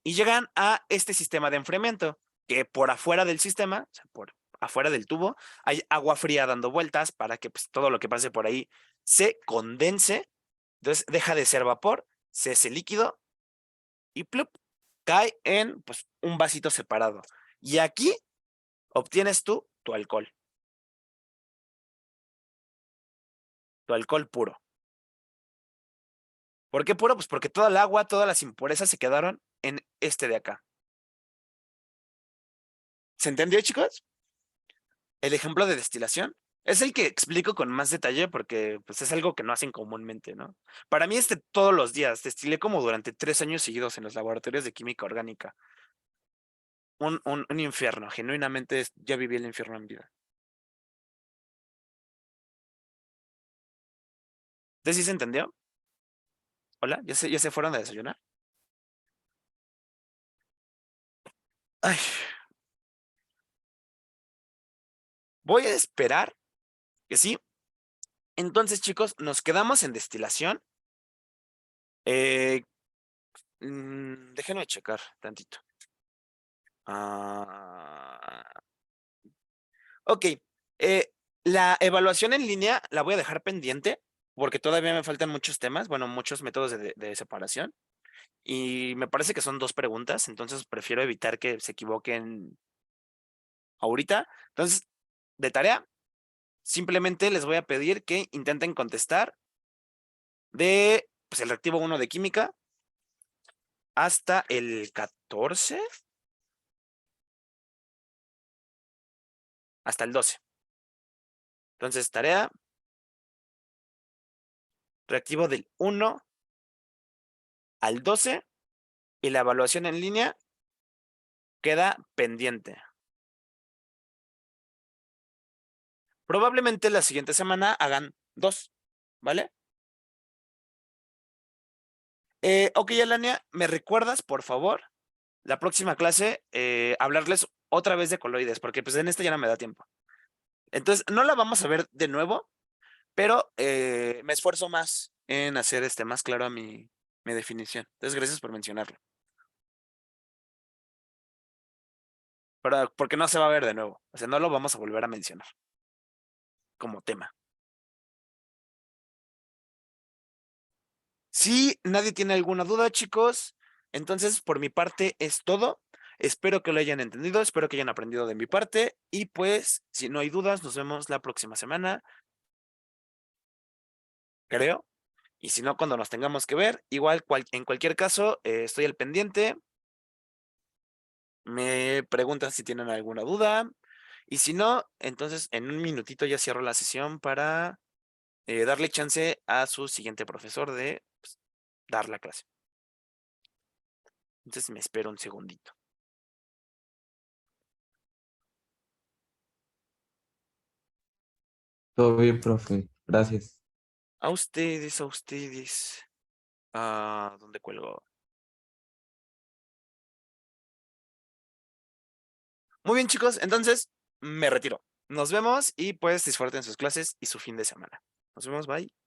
y llegan a este sistema de enfriamiento, que por afuera del sistema, o sea, por afuera del tubo, hay agua fría dando vueltas para que pues, todo lo que pase por ahí se condense, entonces deja de ser vapor, se hace líquido y plup, cae en pues, un vasito separado. Y aquí obtienes tú tu alcohol puro. ¿Por qué puro? Pues porque toda el agua, todas las impurezas se quedaron en este de acá. ¿Se entendió, chicos? El ejemplo de destilación es el que explico con más detalle porque pues, es algo que no hacen comúnmente, ¿no? Para mí todos los días, destilé como durante 3 años seguidos en los laboratorios de química orgánica. Un infierno, genuinamente ya viví el infierno en vida. ¿Entonces sí se entendió? Hola, ¿ya se fueron a desayunar? Ay, voy a esperar que sí. Entonces, chicos, nos quedamos en destilación. Eh, déjenme checar tantito. Ok. La evaluación en línea la voy a dejar pendiente porque todavía me faltan muchos temas, bueno, muchos métodos de separación. Y me parece que son 2 preguntas, entonces prefiero evitar que se equivoquen ahorita. Entonces, de tarea, simplemente les voy a pedir que intenten contestar de pues, el reactivo 1 de química hasta el 14, hasta el 12. Entonces, tarea, reactivo del 1 al 12 y la evaluación en línea queda pendiente. Probablemente la siguiente semana hagan 2, ¿vale? Ok, Alania, ¿me recuerdas, por favor, la próxima clase, hablarles otra vez de coloides? Porque pues en esta ya no me da tiempo. Entonces, no la vamos a ver de nuevo, pero me esfuerzo más en hacer más claro mi definición. Entonces, gracias por mencionarlo. pero porque no se va a ver de nuevo. O sea, no lo vamos a volver a mencionar como tema. Si nadie tiene alguna duda, chicos, entonces por mi parte es todo. Espero que lo hayan entendido, espero que hayan aprendido de mi parte y pues si no hay dudas, nos vemos la próxima semana, creo. Y si no, cuando nos tengamos que ver, igual en cualquier caso, estoy al pendiente. Me preguntan si tienen alguna duda. Y si no, entonces en un minutito ya cierro la sesión para darle chance a su siguiente profesor de pues, dar la clase. Entonces me espero un segundito. Todo bien, profe. Gracias. A ustedes, a ustedes. Ah, ¿dónde cuelgo? Muy bien, chicos. Entonces me retiro. Nos vemos y pues disfruten sus clases y su fin de semana. Nos vemos, bye.